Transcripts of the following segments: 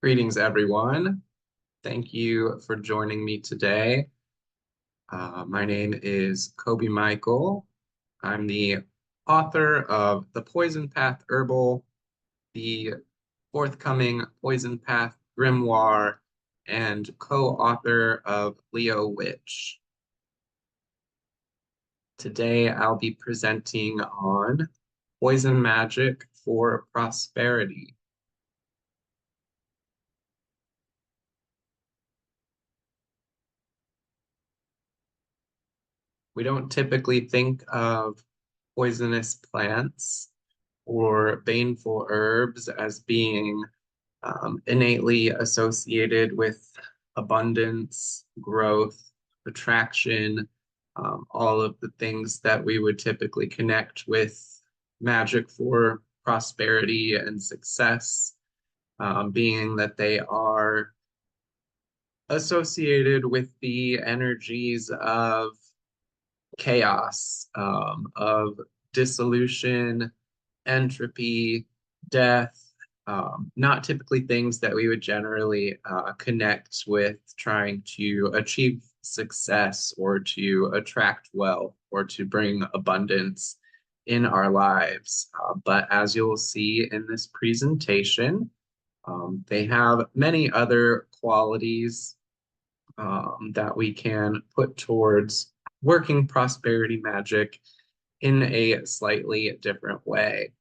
Greetings, everyone. Thank you for joining me today. My name is Kobe Michael. I'm the author of The Poison Path Herbal, the forthcoming Poison Path Grimoire, and co-author of Leo Witch. Today, I'll be presenting on Poison Magic for Prosperity. We don't typically think of poisonous plants or baneful herbs as being innately associated with abundance, growth, attraction, all of the things that we would typically connect with magic for prosperity and success, being that they are associated with the energies of chaos, of dissolution, entropy, death, not typically things that we would generally connect with trying to achieve success or to attract wealth or to bring abundance in our lives. But as you'll see in this presentation, they have many other qualities that we can put towards working prosperity magic in a slightly different way.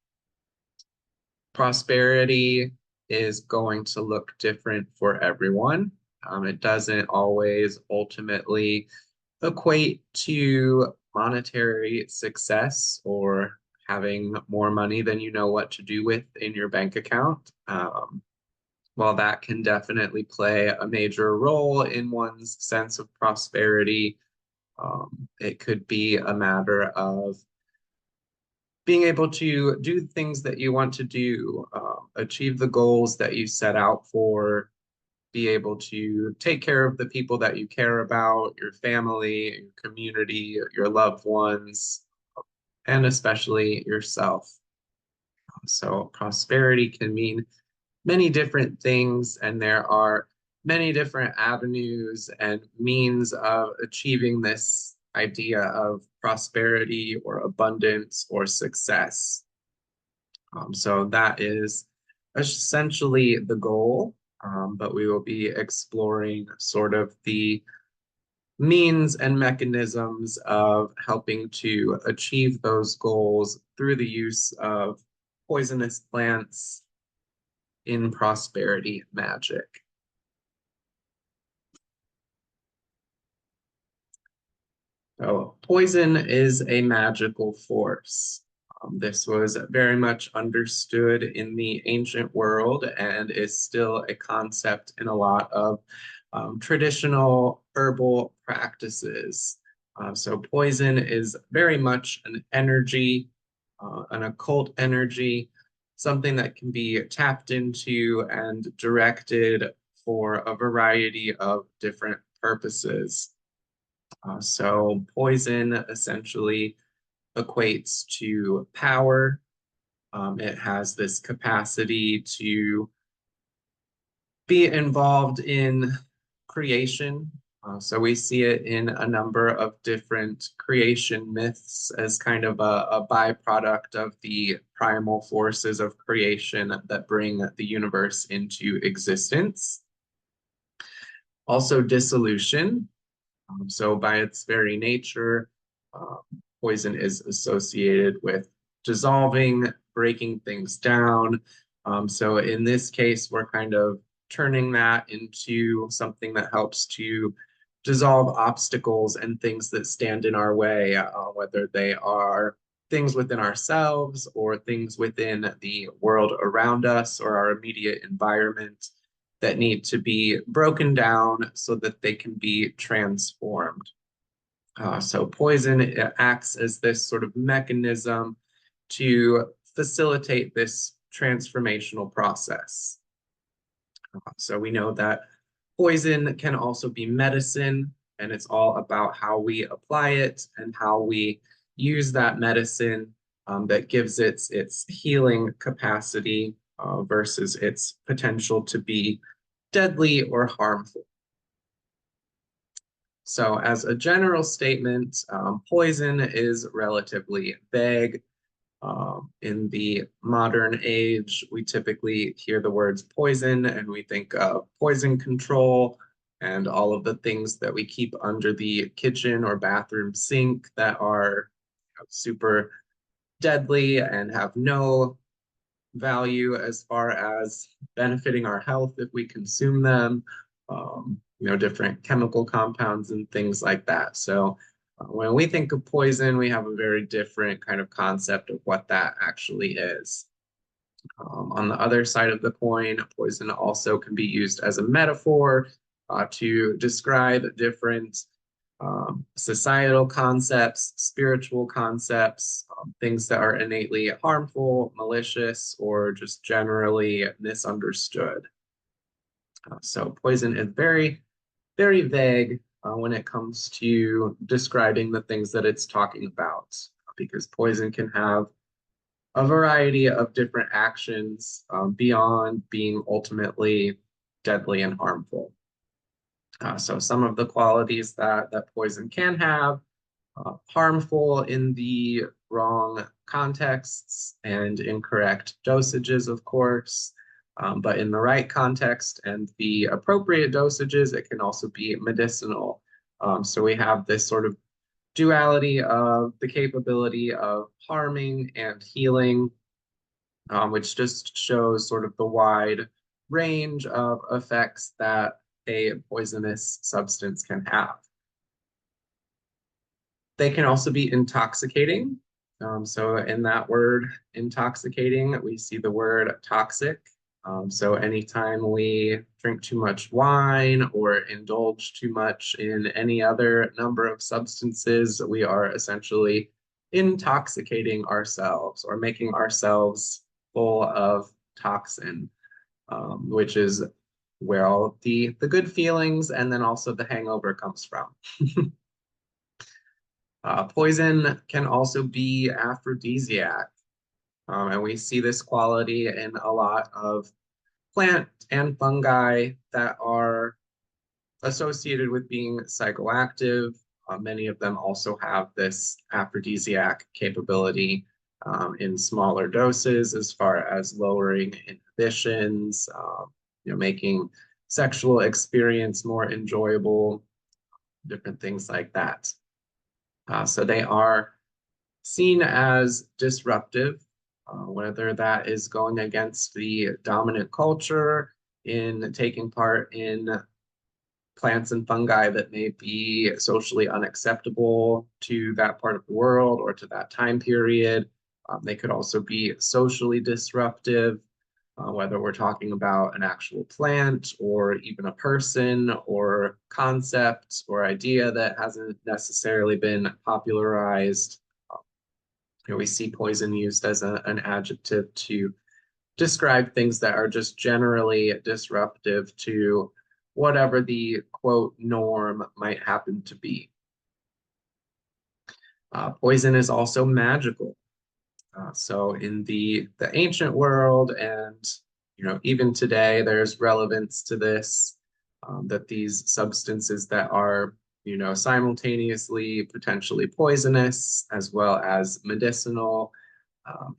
Prosperity is going to look different for everyone. It doesn't always ultimately equate to monetary success or having more money than you know what to do with in your bank account. While that can definitely play a major role in one's sense of prosperity, it could be a matter of being able to do things that you want to do, achieve the goals that you set out for, be able to take care of the people that you care about, your family, your community, your loved ones, and especially yourself. So prosperity can mean many different things, and there are many different avenues and means of achieving this idea of prosperity or abundance or success. So that is essentially the goal, but we will be exploring sort of the means and mechanisms of helping to achieve those goals through the use of poisonous plants in prosperity magic. So poison is a magical force. This was very much understood in the ancient world and is still a concept in a lot of traditional herbal practices. So poison is very much an energy, an occult energy, something that can be tapped into and directed for a variety of different purposes. So poison essentially equates to power. It has this capacity to be involved in creation. So we see it in a number of different creation myths as kind of a byproduct of the primal forces of creation that bring the universe into existence. Also dissolution. So by its very nature, um, poison is associated with dissolving, breaking things down. So in this case, we're kind of turning that into something that helps to dissolve obstacles and things that stand in our way, whether they are things within ourselves or things within the world around us or our immediate environment that need to be broken down so that they can be transformed. So poison acts as this sort of mechanism to facilitate this transformational process. So we know that poison can also be medicine, and it's all about how we apply it and how we use that medicine that gives its healing capacity versus its potential to be deadly or harmful. So as a general statement, poison is relatively vague. In the modern age, we typically hear the words poison and we think of poison control and all of the things that we keep under the kitchen or bathroom sink that are super deadly and have no value as far as benefiting our health if we consume them, different chemical compounds and things like that. So when we think of poison, we have a very different kind of concept of what that actually is. On the other side of the coin, poison also can be used as a metaphor to describe different societal concepts, spiritual concepts, things that are innately harmful, malicious, or just generally misunderstood. So poison is very, very vague when it comes to describing the things that it's talking about, because poison can have a variety of different actions beyond being ultimately deadly and harmful. So some of the qualities that poison can have, harmful in the wrong contexts and incorrect dosages, of course, but in the right context and the appropriate dosages, it can also be medicinal. So we have this sort of duality of the capability of harming and healing, which just shows sort of the wide range of effects that a poisonous substance can have. They can also be intoxicating. So in that word intoxicating, we see the word toxic. So anytime we drink too much wine or indulge too much in any other number of substances, we are essentially intoxicating ourselves or making ourselves full of toxin, which is where all the good feelings and then also the hangover comes from. Poison can also be aphrodisiac, and we see this quality in a lot of plant and fungi that are associated with being psychoactive. Many of them also have this aphrodisiac capability in smaller doses as far as lowering inhibitions, making sexual experience more enjoyable, different things like that. So they are seen as disruptive, whether that is going against the dominant culture in taking part in plants and fungi that may be socially unacceptable to that part of the world or to that time period. They could also be socially disruptive, whether we're talking about an actual plant or even a person or concept or idea that hasn't necessarily been popularized. We see poison used as an adjective to describe things that are just generally disruptive to whatever the quote norm might happen to be. Poison is also magical. So in the ancient world and even today, there's relevance to this, that these substances that are simultaneously potentially poisonous as well as medicinal,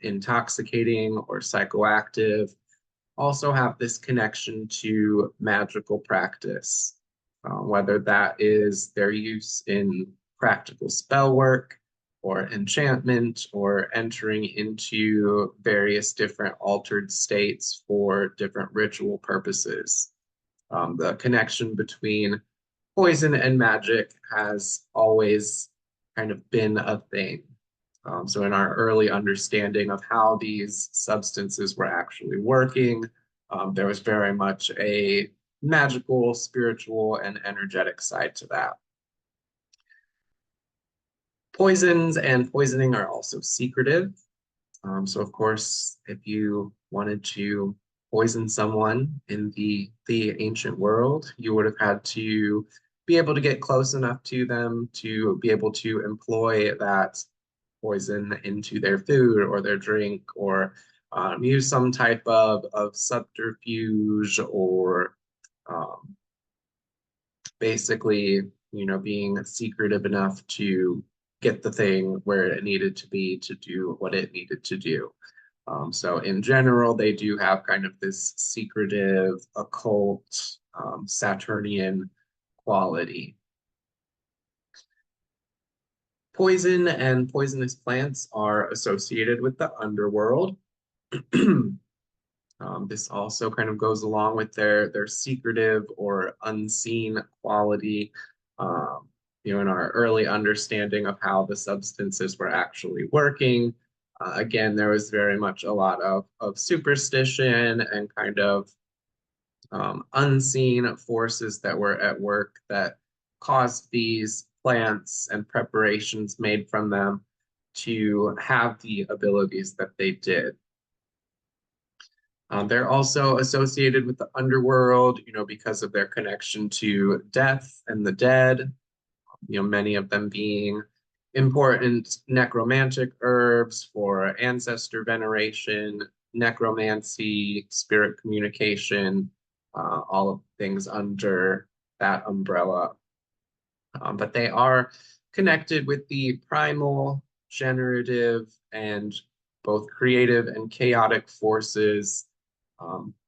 intoxicating or psychoactive, also have this connection to magical practice, whether that is their use in practical spell work or enchantment or entering into various different altered states for different ritual purposes. The connection between poison and magic has always kind of been a thing. So in our early understanding of how these substances were actually working, there was very much a magical, spiritual, and energetic side to that. Poisons and poisoning are also secretive. So of course, if you wanted to poison someone in the ancient world, you would have had to be able to get close enough to them to be able to employ that poison into their food or their drink or use some type of subterfuge or Um, Basically, being secretive enough to get the thing where it needed to be to do what it needed to do. So in general, they do have kind of this secretive, occult, Saturnian quality. Poison and poisonous plants are associated with the underworld. This also kind of goes along with their secretive or unseen quality. Um, in our early understanding of how the substances were actually working. Again, there was very much a lot of superstition and kind of unseen forces that were at work that caused these plants and preparations made from them to have the abilities that they did. They're also associated with the underworld, because of their connection to death and the dead, many of them being important necromantic herbs for ancestor veneration, necromancy, spirit communication, all of things under that umbrella. But they are connected with the primal, generative, and both creative and chaotic forces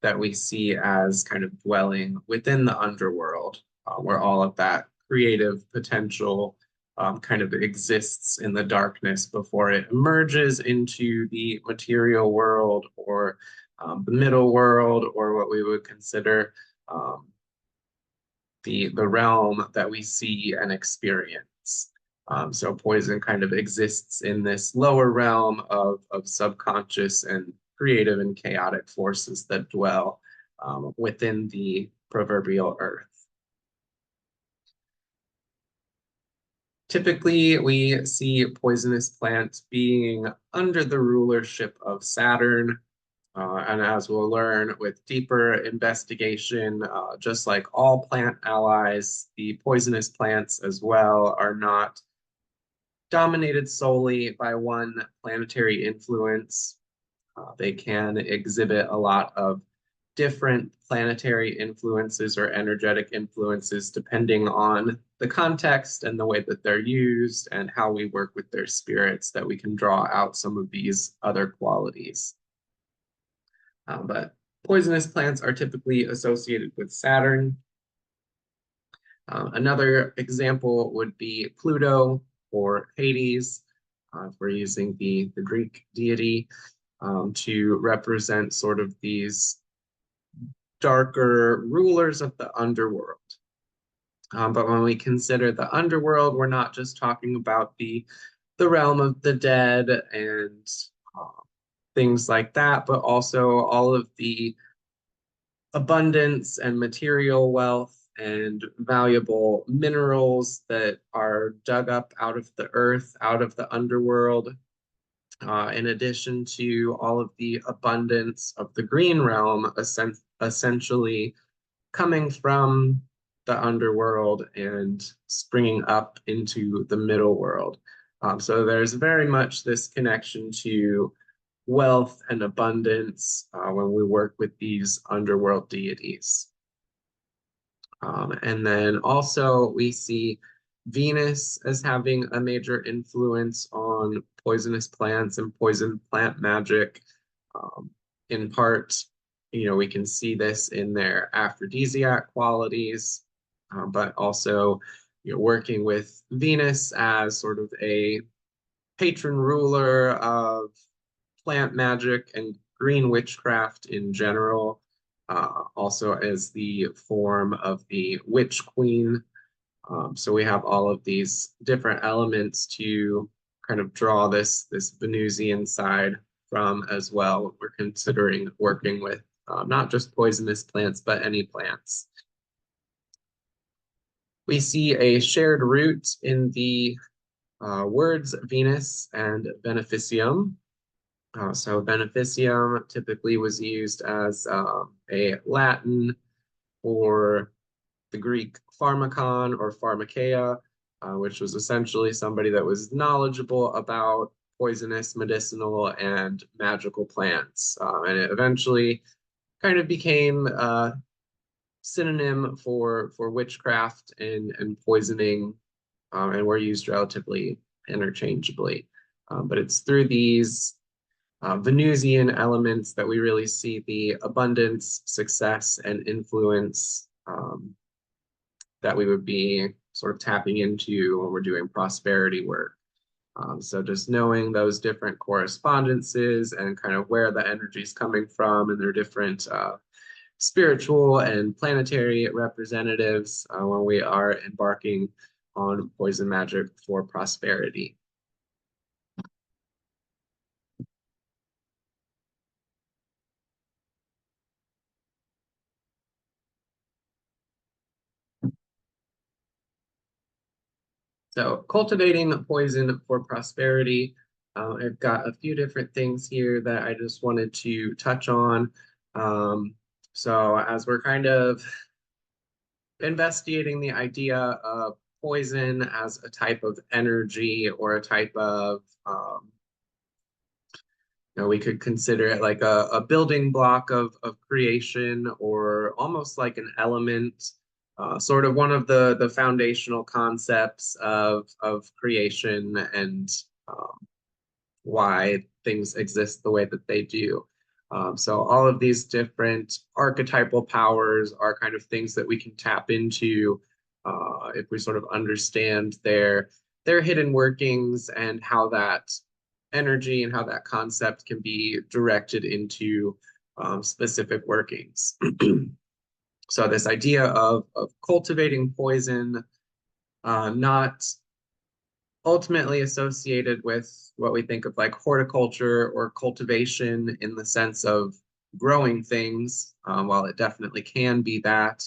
that we see as kind of dwelling within the underworld, where all of that creative potential kind of exists in the darkness before it emerges into the material world or the middle world, or what we would consider the realm that we see and experience. So poison kind of exists in this lower realm of subconscious and creative and chaotic forces that dwell within the proverbial earth. Typically, we see poisonous plants being under the rulership of Saturn. And as we'll learn with deeper investigation, just like all plant allies, the poisonous plants as well are not dominated solely by one planetary influence. They can exhibit a lot of different planetary influences or energetic influences depending on the context and the way that they're used and how we work with their spirits, that we can draw out some of these other qualities. But poisonous plants are typically associated with Saturn. Another example would be Pluto or Hades, if we're using the Greek deity, to represent sort of these darker rulers of the underworld. But when we consider the underworld, we're not just talking about the realm of the dead and things like that, but also all of the abundance and material wealth and valuable minerals that are dug up out of the earth, out of the underworld, in addition to all of the abundance of the green realm, essentially coming from the underworld and springing up into the middle world. So there's very much this connection to wealth and abundance when we work with these underworld deities. And then also we see Venus as having a major influence on poisonous plants and poison plant magic. In part, we can see this in their aphrodisiac qualities, but also working with Venus as sort of a patron ruler of plant magic and green witchcraft in general, also as the form of the witch queen. So we have all of these different elements to kind of draw this Venusian side from as well when we're considering working with not just poisonous plants, but any plants. We see a shared root in the words Venus and beneficium. So beneficium typically was used as a Latin for the Greek pharmakon or pharmakeia, which was essentially somebody that was knowledgeable about poisonous, medicinal, and magical plants. And it eventually kind of became synonym for witchcraft and poisoning, and were used relatively interchangeably. But it's through these Venusian elements that we really see the abundance, success, and influence that we would be sort of tapping into when we're doing prosperity work. So just knowing those different correspondences and kind of where the energy is coming from and their different spiritual and planetary representatives when we are embarking on poison magic for prosperity. So cultivating poison for prosperity. I've got a few different things here that I just wanted to touch on. So as we're kind of investigating the idea of poison as a type of energy or a type of we could consider it like a building block of creation or almost like an element, sort of one of the foundational concepts of creation and why things exist the way that they do. So all of these different archetypal powers are kind of things that we can tap into if we sort of understand their hidden workings and how that energy and how that concept can be directed into specific workings. So this idea of cultivating poison, not ultimately associated with what we think of like horticulture or cultivation in the sense of growing things, while it definitely can be that,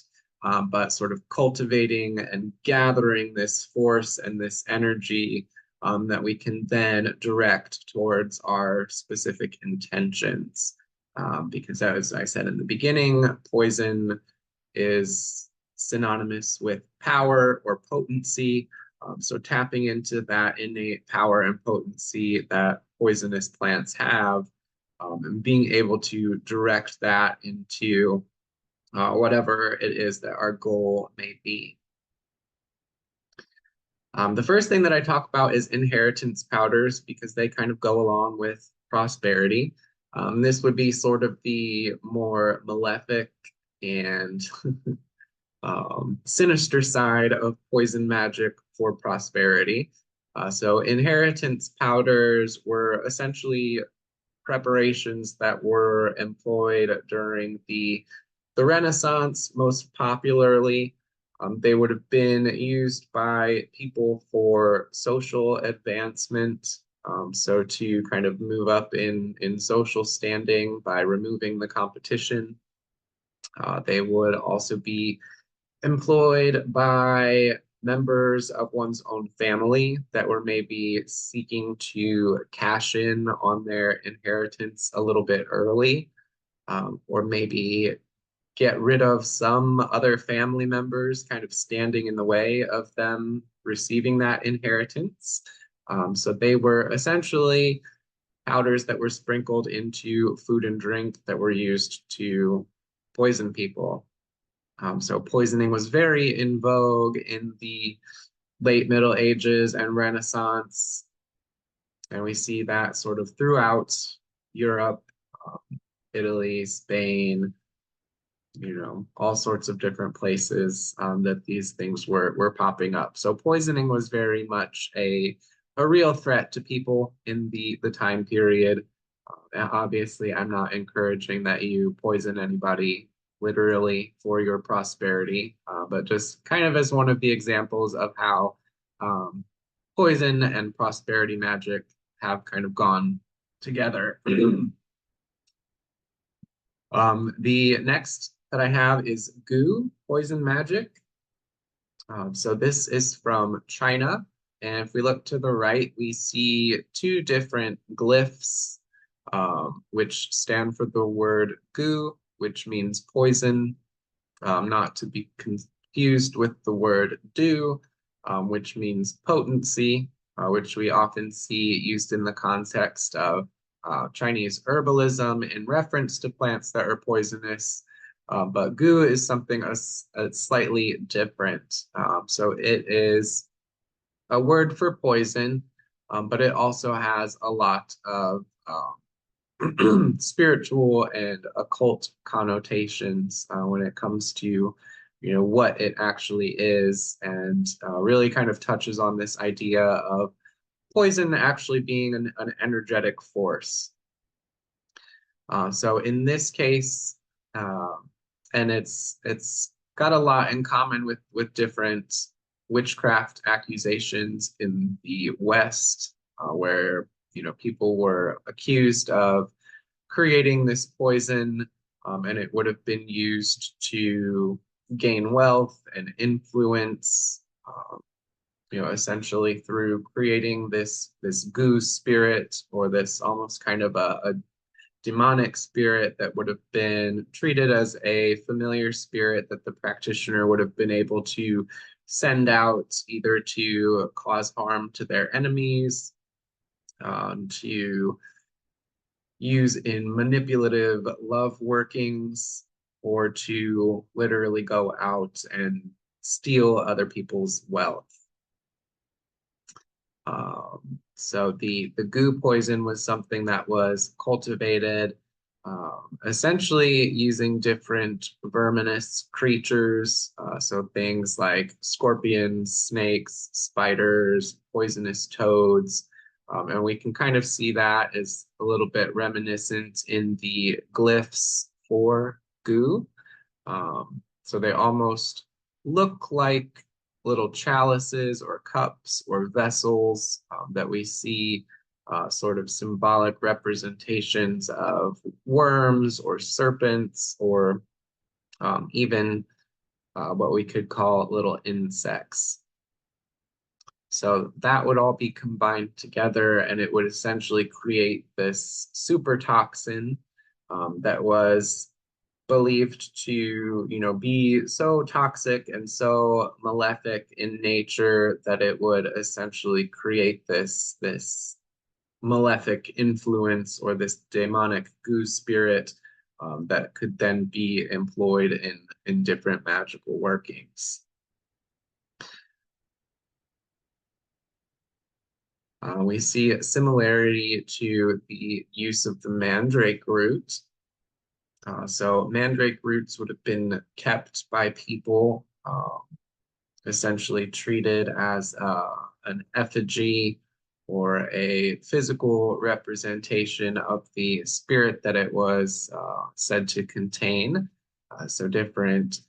but sort of cultivating and gathering this force and this energy that we can then direct towards our specific intentions. Because as I said in the beginning, poison is synonymous with power or potency. So tapping into that innate power and potency that poisonous plants have, and being able to direct that into whatever it is that our goal may be. The first thing that I talk about is inheritance powders because they kind of go along with prosperity. This would be sort of the more malefic and sinister side of poison magic for prosperity. So inheritance powders were essentially preparations that were employed during the Renaissance, most popularly. They would have been used by people for social advancement. So to kind of move up in social standing by removing the competition. They would also be employed by members of one's own family that were maybe seeking to cash in on their inheritance a little bit early, or maybe get rid of some other family members kind of standing in the way of them receiving that inheritance. So they were essentially powders that were sprinkled into food and drink that were used to poison people. So poisoning was very in vogue in the late Middle Ages and Renaissance. And we see that sort of throughout Europe, Italy, Spain, all sorts of different places that these things were popping up. So poisoning was very much a real threat to people in the time period. Obviously, I'm not encouraging that you poison anybody literally for your prosperity, but just kind of as one of the examples of how poison and prosperity magic have kind of gone together. The next that I have is goo, poison magic. So this is from China. And if we look to the right, we see two different glyphs, which stand for the word gu, which means poison, not to be confused with the word du, which means potency, which we often see used in the context of Chinese herbalism in reference to plants that are poisonous. But goo is something slightly different. So it is a word for poison, but it also has a lot of spiritual and occult connotations when it comes to, what it actually is, and really kind of touches on this idea of poison actually being an energetic force. So in this case, and it's got a lot in common with different witchcraft accusations in the West, where people were accused of creating this poison, and it would have been used to gain wealth and influence. Essentially through creating this goo spirit, or this almost kind of a demonic spirit that would have been treated as a familiar spirit that the practitioner would have been able to send out either to cause harm to their enemies, to use in manipulative love workings, or to literally go out and steal other people's wealth. So the goo poison was something that was cultivated essentially using different verminous creatures. So things like scorpions, snakes, spiders, poisonous toads. And we can kind of see that as a little bit reminiscent in the glyphs for goo. So they almost look like little chalices or cups or vessels that we see, sort of symbolic representations of worms or serpents, or even what we could call little insects. So that would all be combined together, and it would essentially create this super toxin that was believed to, be so toxic and so malefic in nature that it would essentially create this malefic influence, or this demonic goo spirit, that could then be employed in different magical workings. We see a similarity to the use of the mandrake root. So mandrake roots would have been kept by people, essentially treated as an effigy or a physical representation of the spirit that it was said to contain. So different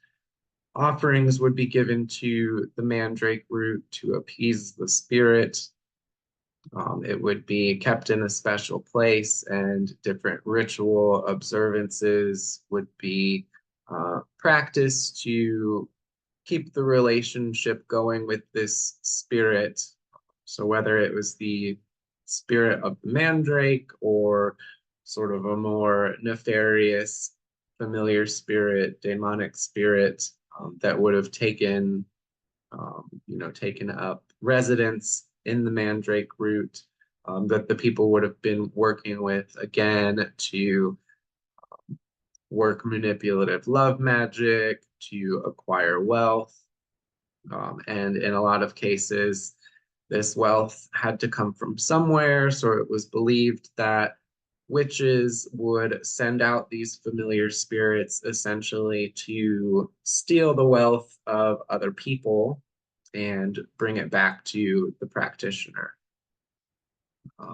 offerings would be given to the mandrake root to appease the spirit. It would be kept in a special place, and different ritual observances would be practiced to keep the relationship going with this spirit. So whether it was the spirit of the mandrake, or sort of a more nefarious familiar spirit, demonic spirit, that would have taken up residence in the mandrake root, that the people would have been working with, again, to work manipulative love magic, to acquire wealth. And in a lot of cases, this wealth had to come from somewhere, so it was believed that witches would send out these familiar spirits essentially to steal the wealth of other people and bring it back to the practitioner.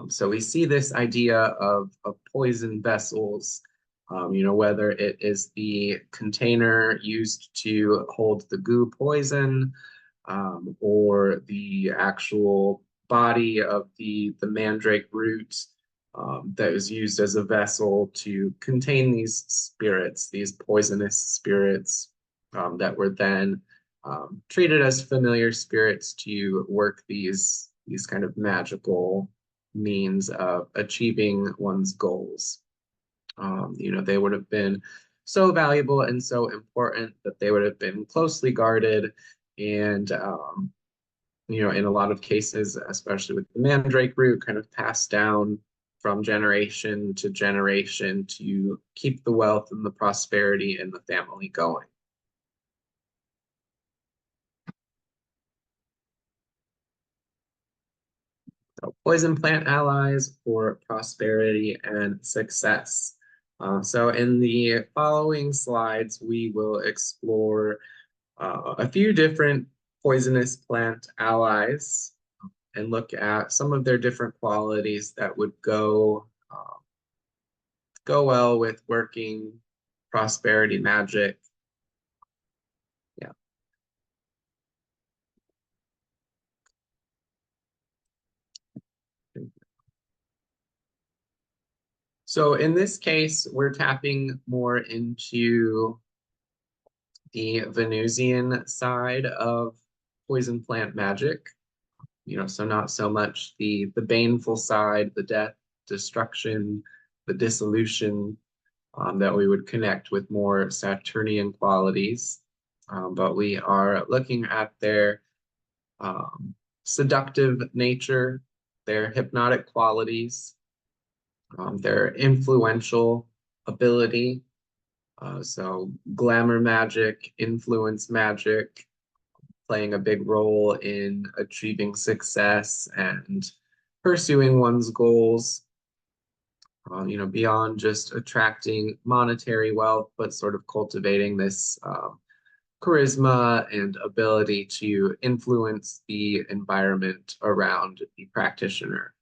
So we see this idea of poison vessels, whether it is the container used to hold the goo poison, or the actual body of the mandrake root, that is used as a vessel to contain these spirits, these poisonous spirits, that were then treated as familiar spirits to work these kind of magical means of achieving one's goals. They would have been so valuable and so important that they would have been closely guarded, and in a lot of cases, especially with the mandrake root, kind of passed down from generation to generation to keep the wealth and the prosperity in the family going. So poison plant allies for prosperity and success. So in the following slides, we will explore a few different poisonous plant allies and look at some of their different qualities that would go well with working prosperity magic. Yeah. So in this case, we're tapping more into the Venusian side of poison plant magic. So not so much the baneful side, the death, destruction, the dissolution, that we would connect with more Saturnian qualities. But we are looking at their um, seductive nature, their hypnotic qualities, their influential ability. So glamour magic, influence magic, playing a big role in achieving success and pursuing one's goals. Beyond just attracting monetary wealth, but sort of cultivating this charisma and ability to influence the environment around the practitioner.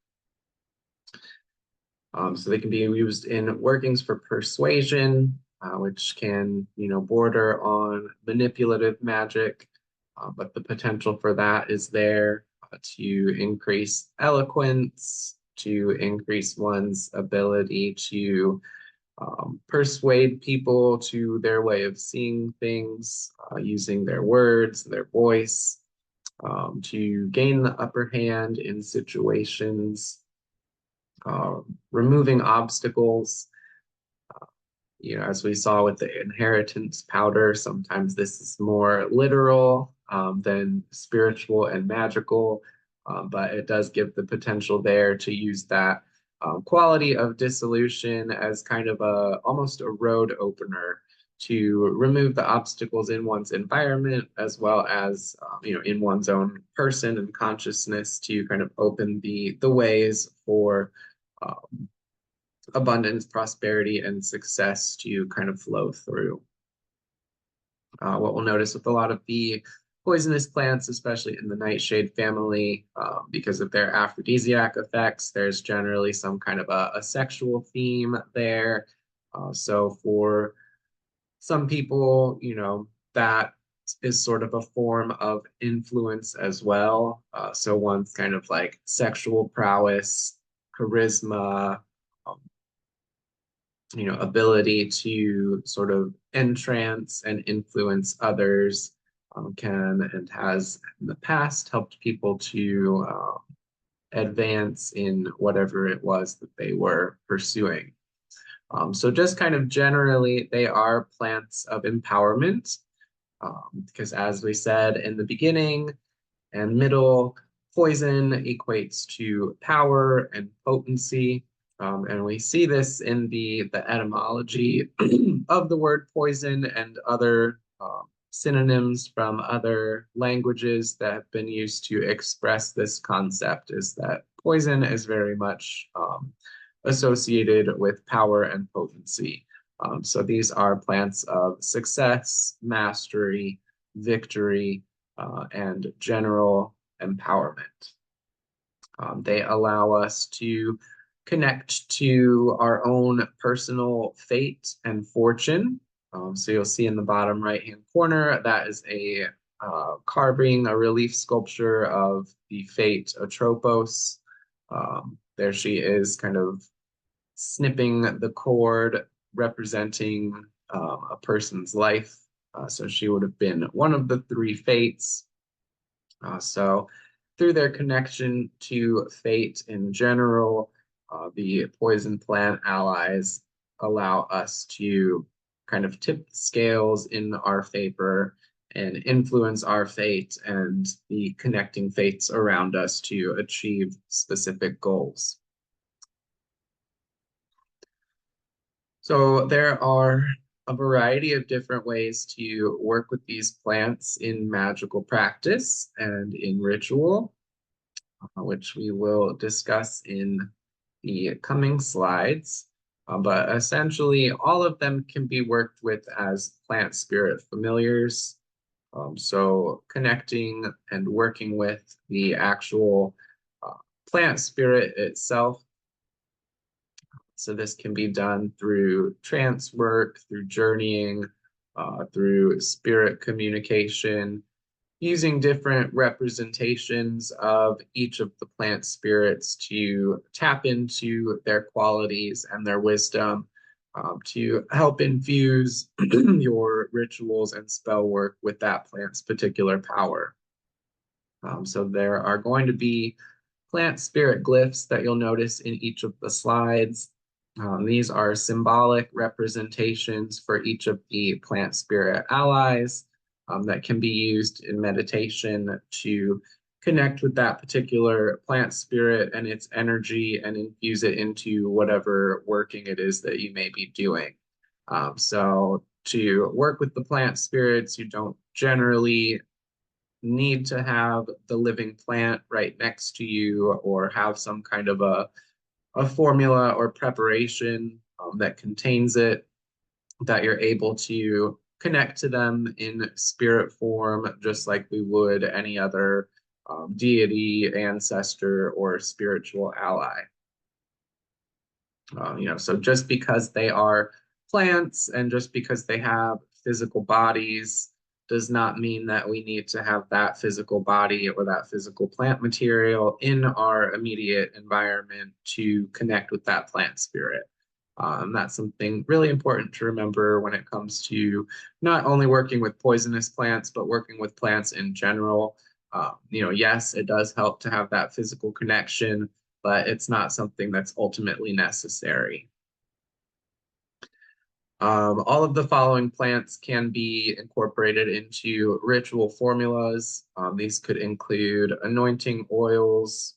So they can be used in workings for persuasion, which can, border on manipulative magic, but the potential for that is there to increase eloquence, to increase one's ability to persuade people to their way of seeing things, using their words, their voice, to gain the upper hand in situations, removing obstacles. As we saw with the inheritance powder, sometimes this is more literal than spiritual and magical, but it does give the potential there to use that quality of dissolution as kind of almost a road opener to remove the obstacles in one's environment as well as in one's own person and consciousness to kind of open the ways for um, abundance, prosperity, and success to kind of flow through. What we'll notice with a lot of the poisonous plants, especially in the nightshade family, because of their aphrodisiac effects, there's generally some kind of a sexual theme there. So for some people, that is sort of a form of influence as well. So one's kind of like sexual prowess, charisma, um, ability to sort of entrance and influence others can and has in the past helped people to advance in whatever it was that they were pursuing. So just kind of generally, they are plants of empowerment because as we said in the beginning and middle, poison equates to power and potency. And we see this in the etymology of the word poison and other synonyms from other languages that have been used to express this concept is that poison is very much associated with power and potency. So these are plants of success, mastery, victory, and general empowerment. They allow us to connect to our own personal fate and fortune. So you'll see in the bottom right-hand corner, that is a carving, a relief sculpture of the fate Atropos. There she is kind of snipping the cord representing a person's life. So she would have been one of the three fates. So through their connection to fate in general, the poison plant allies allow us to kind of tip the scales in our favor and influence our fate and the connecting fates around us to achieve specific goals. So there are a variety of different ways to work with these plants in magical practice and in ritual, which we will discuss in the coming slides. But essentially, all of them can be worked with as plant spirit familiars. So connecting and working with the actual uh, plant spirit itself. So this can be done through trance work, through journeying, through spirit communication, using different representations of each of the plant spirits to tap into their qualities and their wisdom, to help infuse your rituals and spell work with that plant's particular power. So there are going to be plant spirit glyphs that you'll notice in each of the slides. These are symbolic representations for each of the plant spirit allies that can be used in meditation to connect with that particular plant spirit and its energy and infuse it into whatever working it is that you may be doing. So to work with the plant spirits, you don't generally need to have the living plant right next to you or have some kind of a formula or preparation that contains it, that you're able to connect to them in spirit form, just like we would any other deity, ancestor, or spiritual ally. So just because they are plants and just because they have physical bodies does not mean that we need to have that physical body or that physical plant material in our immediate environment to connect with that plant spirit. That's something really important to remember when it comes to not only working with poisonous plants, but working with plants in general. Yes, it does help to have that physical connection, but it's not something that's ultimately necessary. All of the following plants can be incorporated into ritual formulas. These could include anointing oils,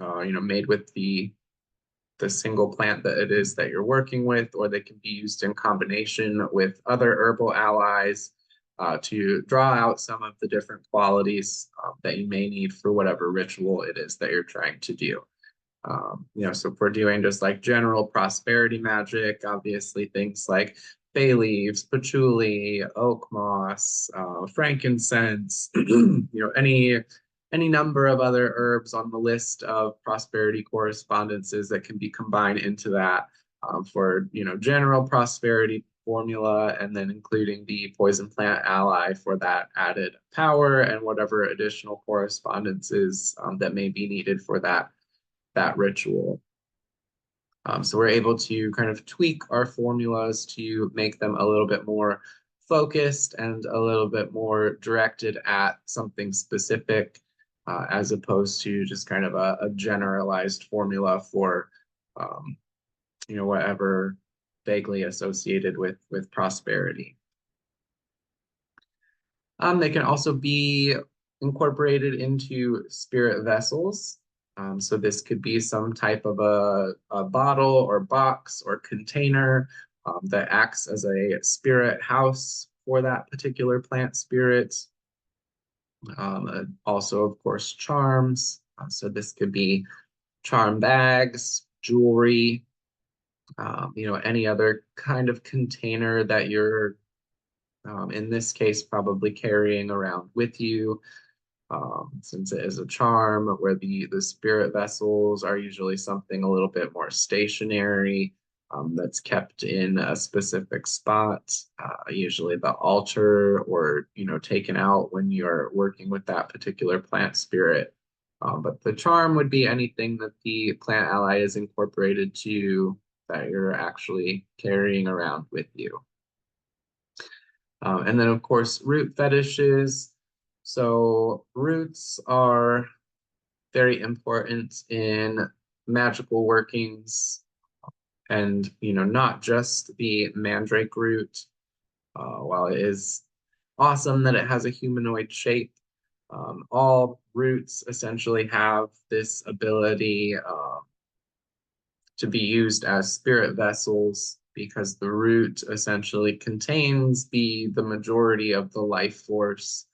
made with the single plant that it is that you're working with, or they can be used in combination with other herbal allies to draw out some of the different qualities that you may need for whatever ritual it is that you're trying to do. So if we're doing just like general prosperity magic, obviously things like bay leaves, patchouli, oak moss, frankincense, any number of other herbs on the list of prosperity correspondences that can be combined into that for general prosperity formula, and then including the poison plant ally for that added power and whatever additional correspondences that may be needed for that ritual. So we're able to kind of tweak our formulas to make them a little bit more focused and a little bit more directed at something specific, as opposed to just kind of a generalized formula for, whatever vaguely associated with prosperity. They can also be incorporated into spirit vessels. So this could be some type of a bottle or box or container that acts as a spirit house for that particular plant spirit. Also, of course, charms. So this could be charm bags, jewelry, any other kind of container that you're, in this case, probably carrying around with you. Since it is a charm, where the spirit vessels are usually something a little bit more stationary, that's kept in a specific spot, usually the altar, or taken out when you're working with that particular plant spirit. But the charm would be anything that the plant ally is incorporated to that you're actually carrying around with you. And then, of course, root fetishes. So roots are very important in magical workings, and not just the mandrake root. While it is awesome that it has a humanoid shape, all roots essentially have this ability to be used as spirit vessels because the root essentially contains the majority of the life force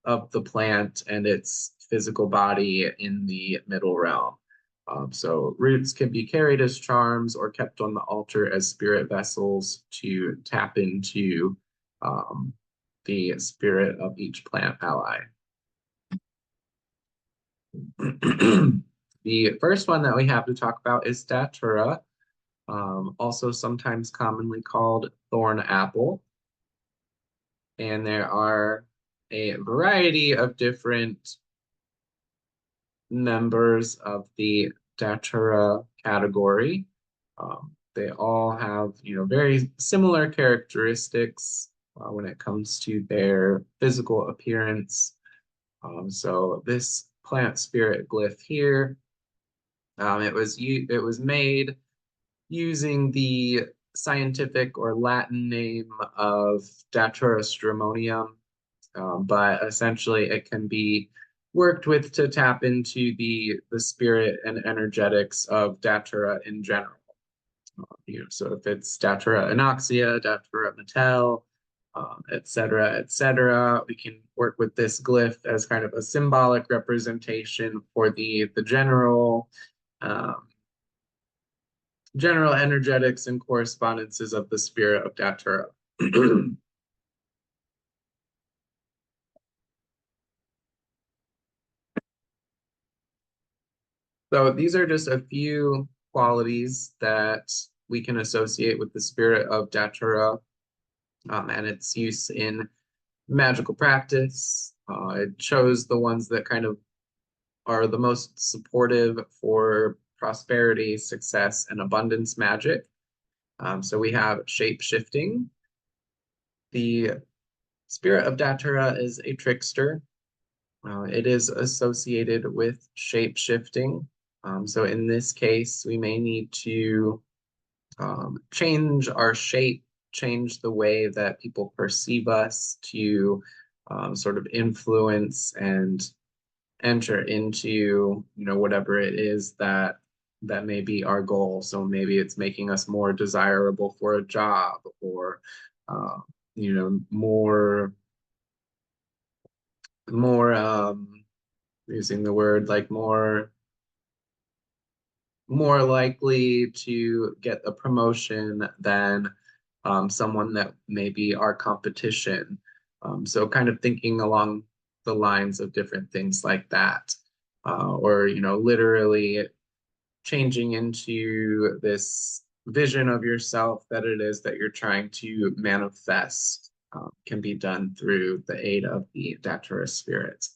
of the plant and its physical body in the middle realm. So roots can be carried as charms or kept on the altar as spirit vessels to tap into um, the spirit of each plant ally. The first one that we have to talk about is Datura, also sometimes commonly called thorn apple. And there are a variety of different members of the Datura category. They all have, very similar characteristics when it comes to their physical appearance. So this plant spirit glyph here, it was made using the scientific or Latin name of Datura stramonium, but essentially it can be worked with to tap into the spirit and energetics of Datura in general. So if it's Datura anoxia, Datura metal, et cetera, we can work with this glyph as kind of a symbolic representation for the um, general energetics and correspondences of the spirit of Datura. So these are just a few qualities that we can associate with the spirit of Datura and its use in magical practice. It chose the ones that kind of are the most supportive for prosperity, success, and abundance magic. So we have shape shifting. The spirit of Datura is a trickster. It is associated with shape shifting. So in this case, we may need to change our shape, change the way that people perceive us to sort of influence and enter into, whatever it is that may be our goal. So maybe it's making us more desirable for a job or, uh, more using the word like more likely to get a promotion than someone that may be our competition. So kind of thinking along the lines of different things like that. Or, literally changing into this vision of yourself that it is that you're trying to manifest can be done through the aid of the Datura spirit.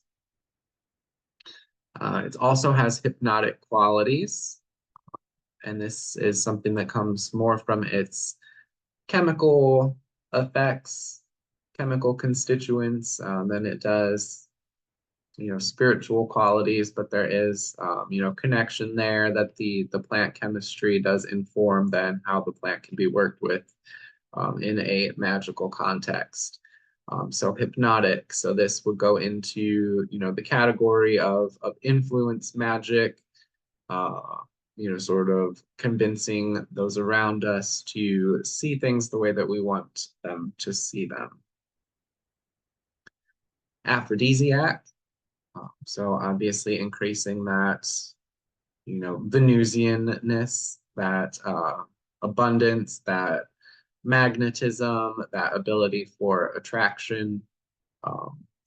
It also has hypnotic qualities, and this is something that comes more from its chemical effects, chemical constituents, than it does, spiritual qualities. But there is, connection there that the plant chemistry does inform then how the plant can be worked with in a magical context. So hypnotic. So this would go into, the category of influence magic, uh, sort of convincing those around us to see things the way that we want them to see them. Aphrodisiac. So obviously increasing that, Venusianness, that abundance, that magnetism, that ability for attraction,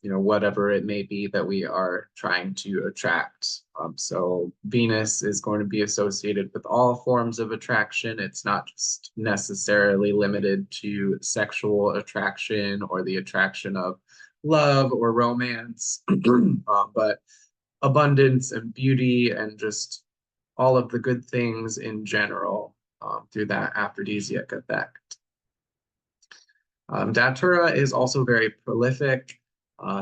whatever it may be that we are trying to attract. So Venus is going to be associated with all forms of attraction. It's not just necessarily limited to sexual attraction or the attraction of love or romance, but abundance and beauty and just all of the good things in general through that aphrodisiac effect. Datura is also very prolific.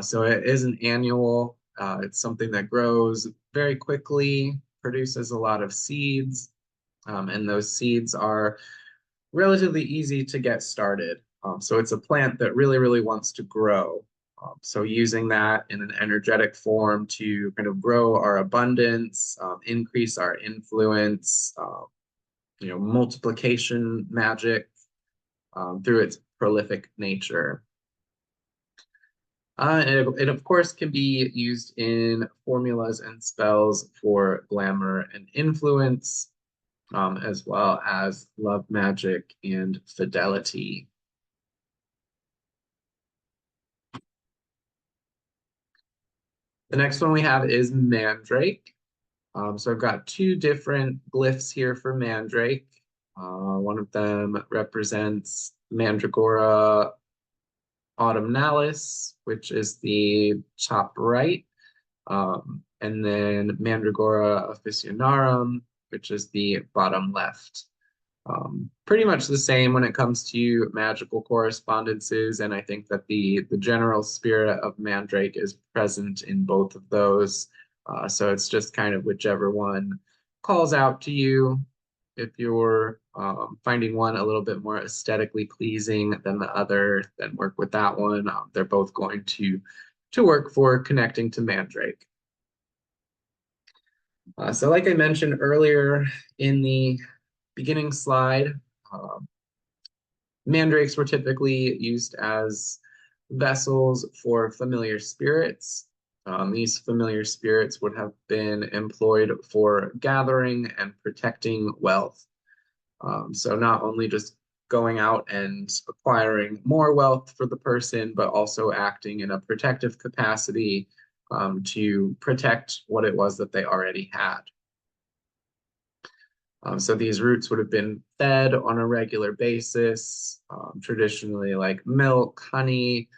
So it is an annual. It's something that grows very quickly, produces a lot of seeds, and those seeds are relatively easy to get started. So it's a plant that really, really wants to grow. So using that in an energetic form to kind of grow our abundance, increase our influence, multiplication magic through its prolific nature. It of course can be used in formulas and spells for glamour and influence, as well as love magic and fidelity. The next one we have is Mandrake. So I've got two different glyphs here for Mandrake. One of them represents Mandragora autumnalis, which is the top right, and then Mandragora officinarum, which is the bottom left. Pretty much the same when it comes to magical correspondences, and I think that the general spirit of Mandrake is present in both of those. So it's just kind of whichever one calls out to you. If you're finding one a little bit more aesthetically pleasing than the other, then work with that one. They're both going to work for connecting to Mandrake. So like I mentioned earlier in the beginning slide, mandrakes were typically used as vessels for familiar spirits. These familiar spirits would have been employed for gathering and protecting wealth. So not only just going out and acquiring more wealth for the person, but also acting in a protective capacity to protect what it was that they already had. So these roots would have been fed on a regular basis, traditionally like milk, honey,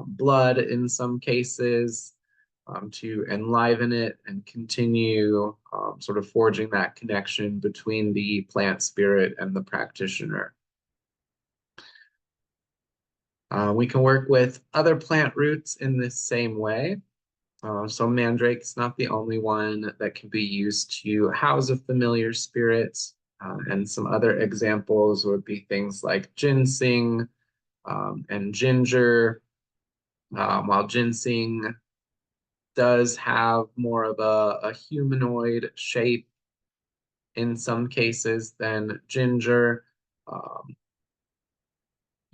blood in some cases, to enliven it and continue sort of forging that connection between the plant spirit and the practitioner. We can work with other plant roots in this same way. So mandrake's not the only one that can be used to house a familiar spirit. And some other examples would be things like ginseng and ginger. While ginseng does have more of a humanoid shape in some cases than ginger.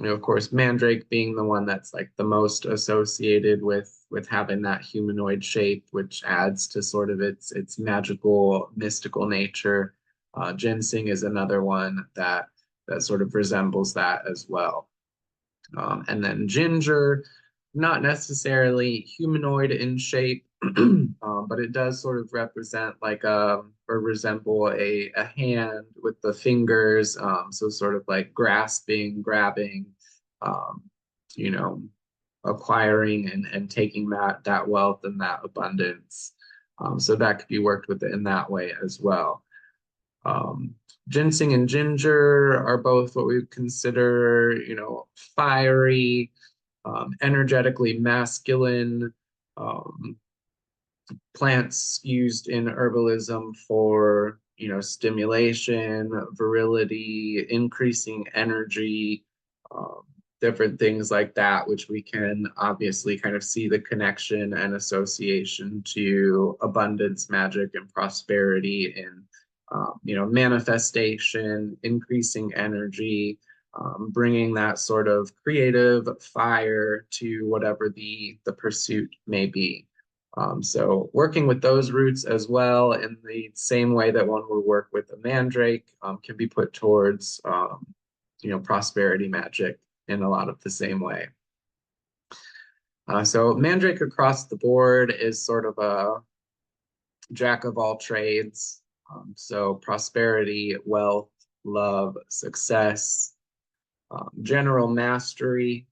Of course, mandrake being the one that's like the most associated with having that humanoid shape, which adds to sort of its magical, mystical nature. Ginseng is another one that sort of resembles that as well. And then ginger, not necessarily humanoid in shape, but it does sort of represent like or resemble a hand with the fingers, so sort of like grasping, grabbing, um, you know, acquiring and taking that wealth and that abundance. So that could be worked with in that way as well. Ginseng and ginger are both what we would consider, fiery, energetically masculine plants used in herbalism for, stimulation, virility, increasing energy, different things like that, which we can obviously kind of see the connection and association to abundance, magic, and prosperity in, manifestation, increasing energy, bringing that sort of creative fire to whatever the pursuit may be. So working with those roots as well in the same way that one would work with a mandrake can be put towards, prosperity magic in a lot of the same way. So mandrake across the board is sort of a jack of all trades. So prosperity, wealth, love, success, general mastery.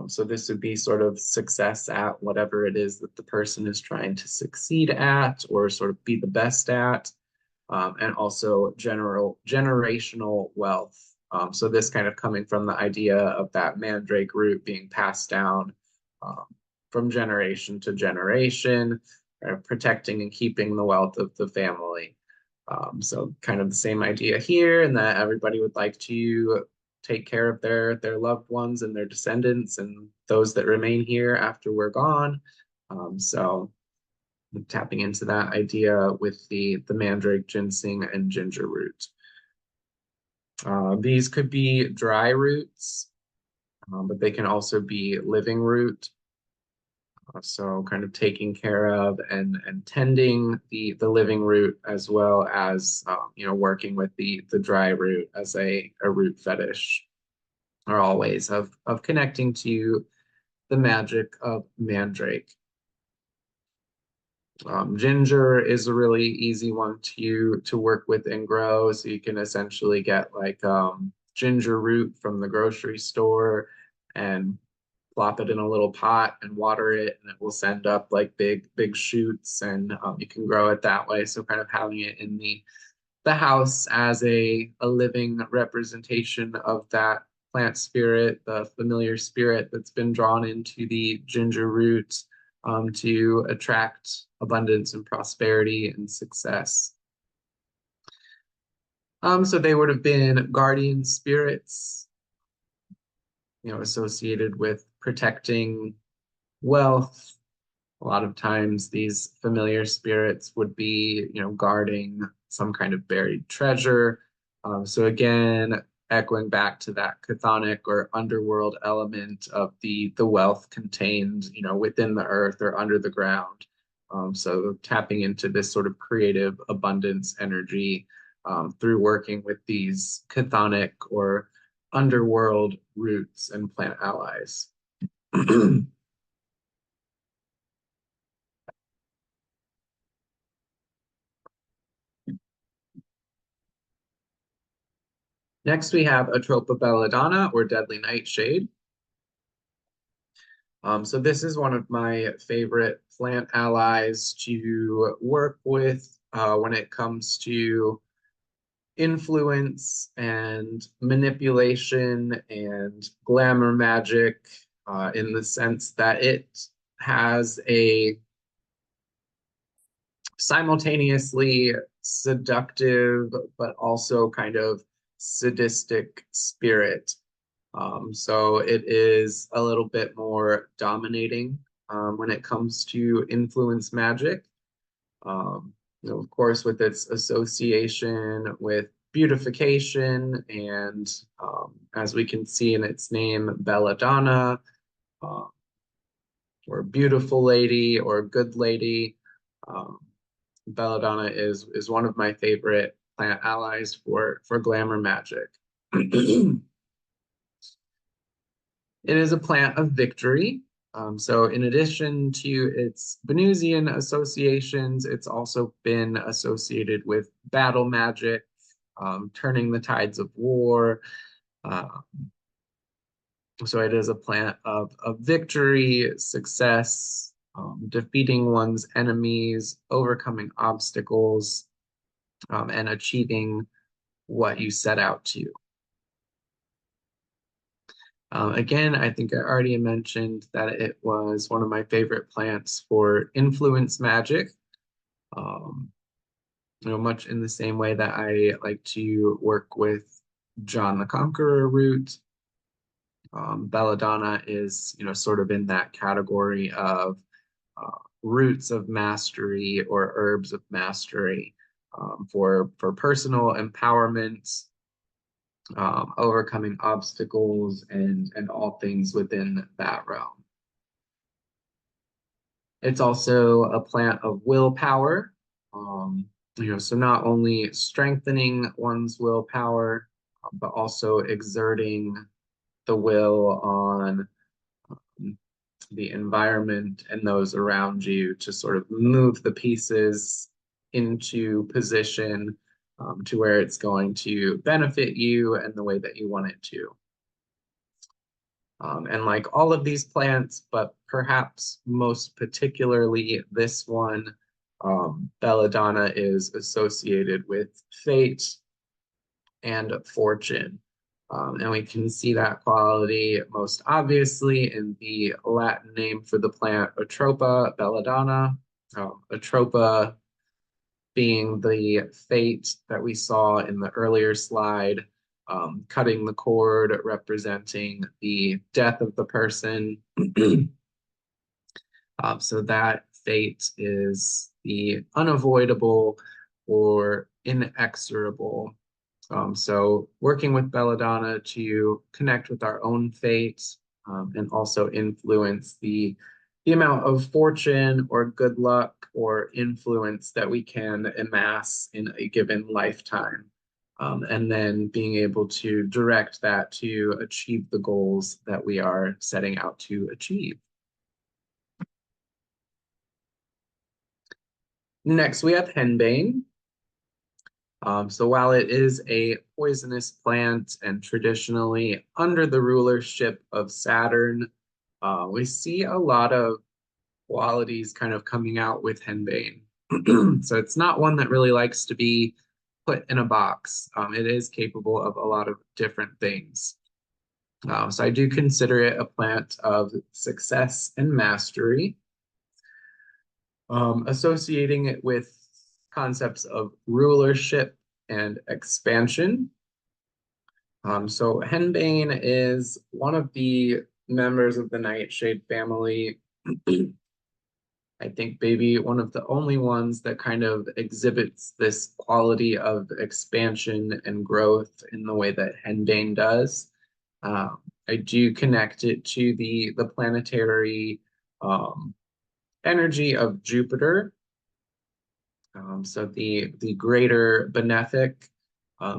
So this would be sort of success at whatever it is that the person is trying to succeed at or sort of be the best at, and also generational wealth. So this kind of coming from the idea of that mandrake root being passed down from generation to generation, protecting and keeping the wealth of the family. So kind of the same idea here, and that everybody would like to take care of their loved ones and their descendants and those that remain here after we're gone. So tapping into that idea with the mandrake, ginseng, and ginger root. These could be dry roots, but they can also be living root. So kind of taking care of and tending the living root as well as working with the dry root as a root fetish are all ways of connecting to the magic of Mandrake. Ginger is a really easy one to work with and grow. So you can essentially get like ginger root from the grocery store and plop it in a little pot and water it, and it will send up like big shoots, and you can grow it that way. So kind of having it in the house as a living representation of that plant spirit, the familiar spirit that's been drawn into the ginger root to attract abundance and prosperity and success. So they would have been guardian spirits, associated with protecting wealth. A lot of times these familiar spirits would be, guarding some kind of buried treasure. So again, echoing back to that chthonic or underworld element of the wealth contained, within the earth or under the ground. So tapping into this sort of creative abundance energy through working with these chthonic or underworld roots and plant allies. Next, we have Atropa belladonna or deadly nightshade. So this is one of my favorite plant allies to work with when it comes to influence and manipulation and glamour magic, in the sense that it has a simultaneously seductive but also kind of sadistic spirit. So it is a little bit more dominating when it comes to influence magic. Of course, with its association with beautification and, as we can see in its name, belladonna, uh, or beautiful lady or good lady. Um, belladonna is one of my favorite plant allies for glamour magic. It is a plant of victory. So in addition to its Venusian associations, it's also been associated with battle magic, turning the tides of war. Uh, so it is a plant of victory, success, defeating one's enemies, overcoming obstacles, and achieving what you set out to. Again, I think I already mentioned that it was one of my favorite plants for influence magic. Um, much in the same way that I like to work with John the Conqueror root. Belladonna is, sort of in that category of roots of mastery or herbs of mastery, for personal empowerment, overcoming obstacles and all things within that realm. It's also a plant of willpower. So not only strengthening one's willpower, but also exerting the will on the environment and those around you to sort of move the pieces into position, to where it's going to benefit you and the way that you want it to. And like all of these plants, but perhaps most particularly this one, belladonna is associated with fate and fortune. And we can see that quality most obviously in the Latin name for the plant, Atropa belladonna. Atropa being the fate that we saw in the earlier slide, cutting the cord representing the death of the person. So that fate is the unavoidable or inexorable So working with belladonna to connect with our own fate, and also influence the amount of fortune or good luck or influence that we can amass in a given lifetime. And then being able to direct that to achieve the goals that we are setting out to achieve. Next, we have henbane. So while it is a poisonous plant and traditionally under the rulership of Saturn, we see a lot of qualities kind of coming out with henbane. So it's not one that really likes to be put in a box. It is capable of a lot of different things. So I do consider it a plant of success and mastery, associating it with concepts of rulership and expansion. So henbane is one of the members of the nightshade family. I think maybe one of the only ones that kind of exhibits this quality of expansion and growth in the way that henbane does. I do connect it to the planetary um, energy of Jupiter. So the greater benefic.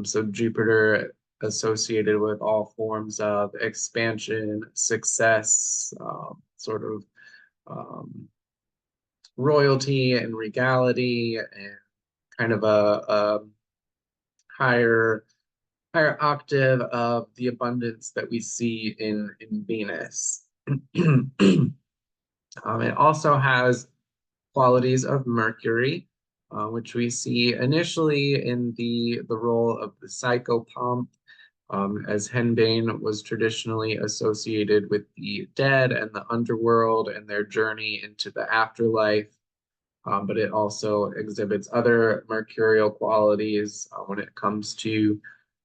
So Jupiter associated with all forms of expansion, success, sort of um, royalty and regality, and kind of a higher octave of the abundance that we see in Venus. It also has qualities of Mercury, which we see initially in the role of the psychopomp, as henbane was traditionally associated with the dead and the underworld and their journey into the afterlife. But it also exhibits other mercurial qualities when it comes to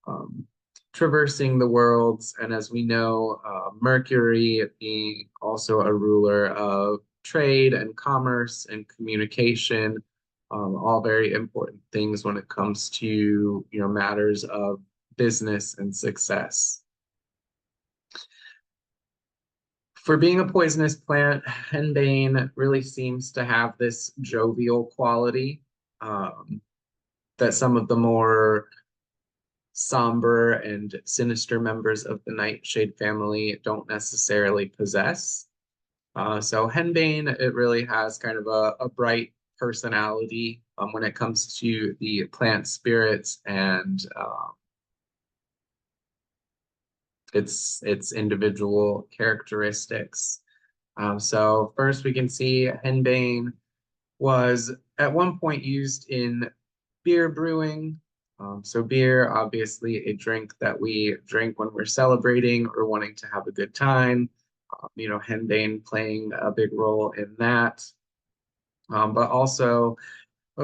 um, traversing the worlds. And as we know, Mercury being also a ruler of trade and commerce and communication, all very important things when it comes to matters of business and success. For being a poisonous plant, henbane really seems to have this jovial quality that some of the more somber and sinister members of the nightshade family don't necessarily possess. So henbane, it really has kind of a bright personality when it comes to the plant spirits and its individual characteristics. So first we can see henbane was at one point used in beer brewing. So beer, obviously a drink that we drink when we're celebrating or wanting to have a good time. Henbane playing a big role in that. But also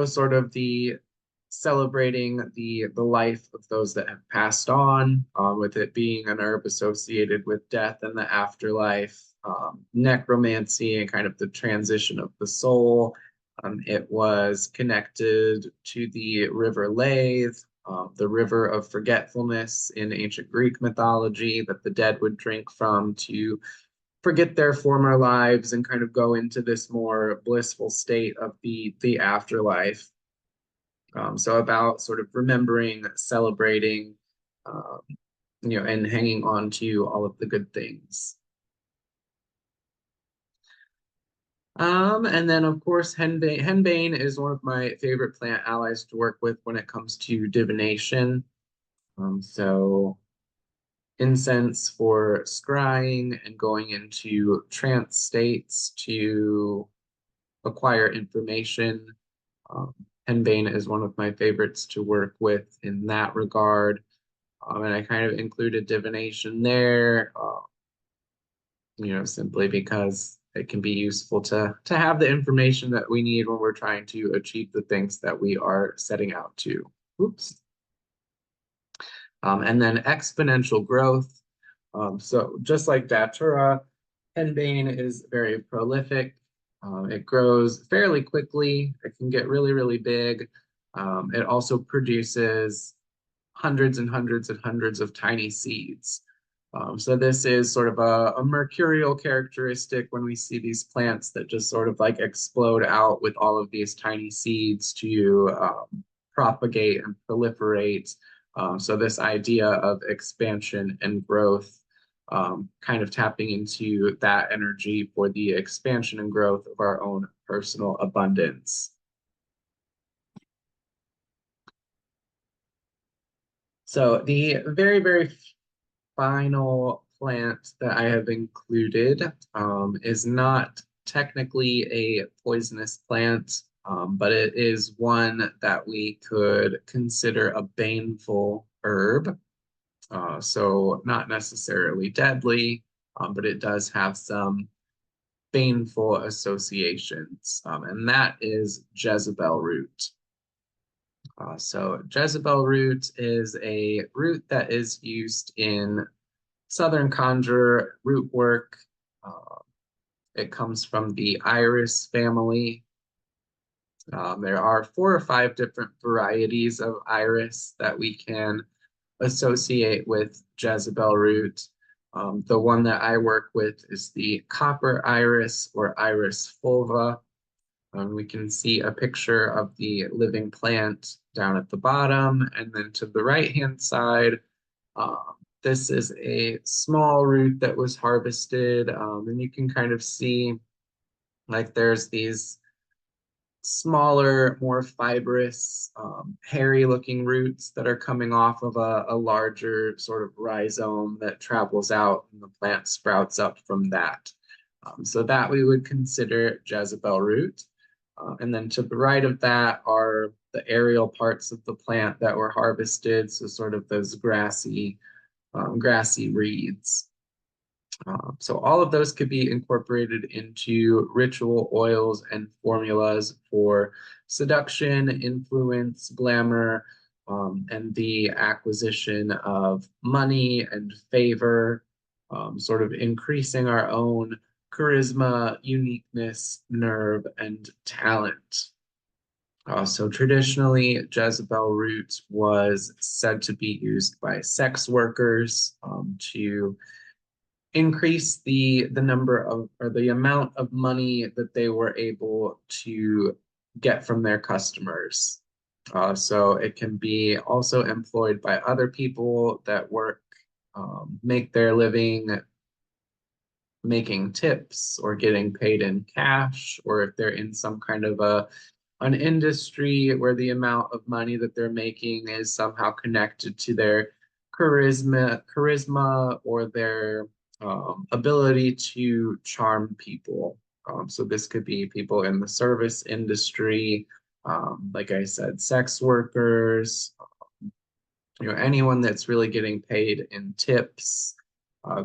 sort of the celebrating the life of those that have passed on, with it being an herb associated with death and the afterlife, necromancy, and kind of the transition of the soul. It was connected to the river Lethe, the river of forgetfulness in ancient Greek mythology that the dead would drink from to forget their former lives and kind of go into this more blissful state of the afterlife. So about sort of remembering, celebrating, um, and hanging on to all of the good things. And then of course, henbane is one of my favorite plant allies to work with when it comes to divination. So incense for scrying and going into trance states to acquire information. Um, henbane is one of my favorites to work with in that regard. And I kind of included divination there, simply because it can be useful to have the information that we need when we're trying to achieve the things that we are setting out to. Oops. And then exponential growth. So just like Datura, henbane is very prolific. It grows fairly quickly. It can get really, really big. It also produces hundreds and hundreds and hundreds of tiny seeds. So this is sort of a mercurial characteristic when we see these plants that just sort of like explode out with all of these tiny seeds to propagate and proliferate. So this idea of expansion and growth, kind of tapping into that energy for the expansion and growth of our own personal abundance. So the very, very final plant that I have included is not technically a poisonous plant, but it is one that we could consider a baneful herb. So not necessarily deadly, but it does have some baneful associations, and that is Jezebel root. So Jezebel root is a root that is used in Southern conjure root work. Uh, it comes from the iris family. There are 4 or 5 different varieties of iris that we can associate with Jezebel root. The one that I work with is the copper iris or iris fulva. We can see a picture of the living plant down at the bottom, and then to the right-hand side, this is a small root that was harvested, and you can kind of see like there's these smaller, more fibrous, hairy looking roots that are coming off of a larger sort of rhizome that travels out and the plant sprouts up from that. So that we would consider Jezebel root. And then to the right of that are the aerial parts of the plant that were harvested, so sort of those grassy reeds. So all of those could be incorporated into ritual oils and formulas for seduction, influence, glamour, and the acquisition of money and favor, sort of increasing our own charisma, uniqueness, nerve, and talent. So traditionally, Jezebel root was said to be used by sex workers to increase the number of or the amount of money that they were able to get from their customers. So it can be also employed by other people that work, make their living making tips or getting paid in cash, or if they're in some kind of an industry where the amount of money that they're making is somehow connected to their charisma or their ability to charm people. So this could be people in the service industry, like I said, sex workers, anyone that's really getting paid in tips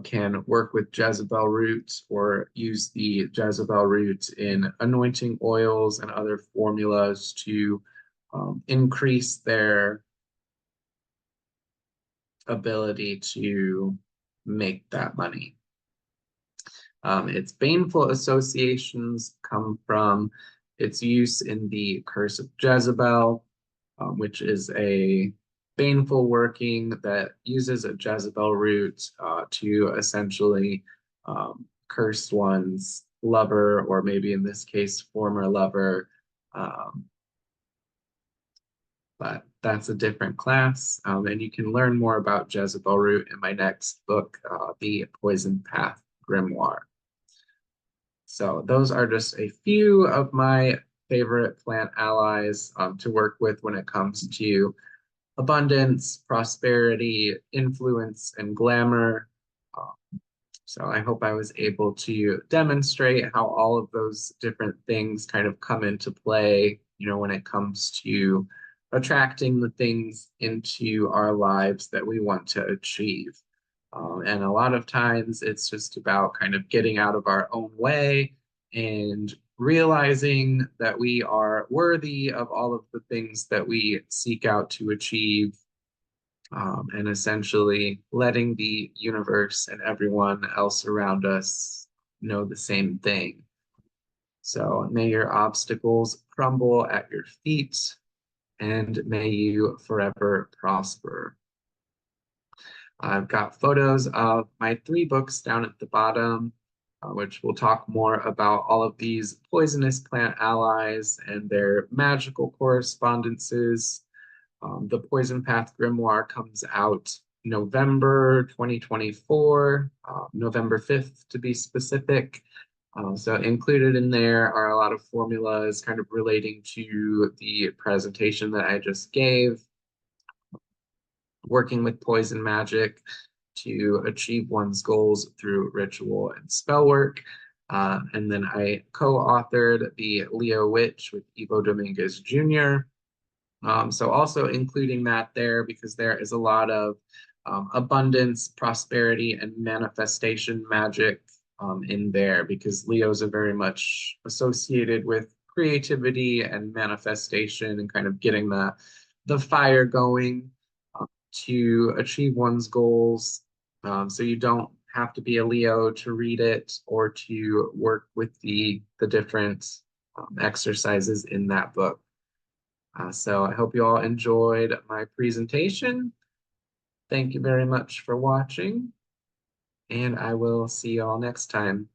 can work with Jezebel root or use the Jezebel root in anointing oils and other formulas to increase their ability to make that money. Its baneful associations come from its use in the Curse of Jezebel, which is a baneful working that uses a Jezebel root to essentially curse one's lover, or maybe in this case, former lover. Um, but that's a different class. And you can learn more about Jezebel root in my next book, The Poison Path Grimoire. So those are just a few of my favorite plant allies to work with when it comes to abundance, prosperity, influence, and glamour. So I hope I was able to demonstrate how all of those different things kind of come into play, when it comes to attracting the things into our lives that we want to achieve. And a lot of times it's just about kind of getting out of our own way and realizing that we are worthy of all of the things that we seek out to achieve, and essentially letting the universe and everyone else around us know the same thing. So may your obstacles crumble at your feet, and may you forever prosper. I've got photos of my 3 books down at the bottom, which will talk more about all of these poisonous plant allies and their magical correspondences. The Poison Path Grimoire comes out November 2024, November 5th to be specific. So included in there are a lot of formulas kind of relating to the presentation that I just gave, working with poison magic to achieve one's goals through ritual and spell work. And then I co-authored the Leo Witch with Ivo Dominguez Jr. So also including that there because there is a lot of abundance, prosperity, and manifestation magic in there because Leos are very much associated with creativity and manifestation and kind of getting the fire going to achieve one's goals. So you don't have to be a Leo to read it or to work with the different exercises in that book. So I hope you all enjoyed my presentation. Thank you very much for watching, and I will see you all next time.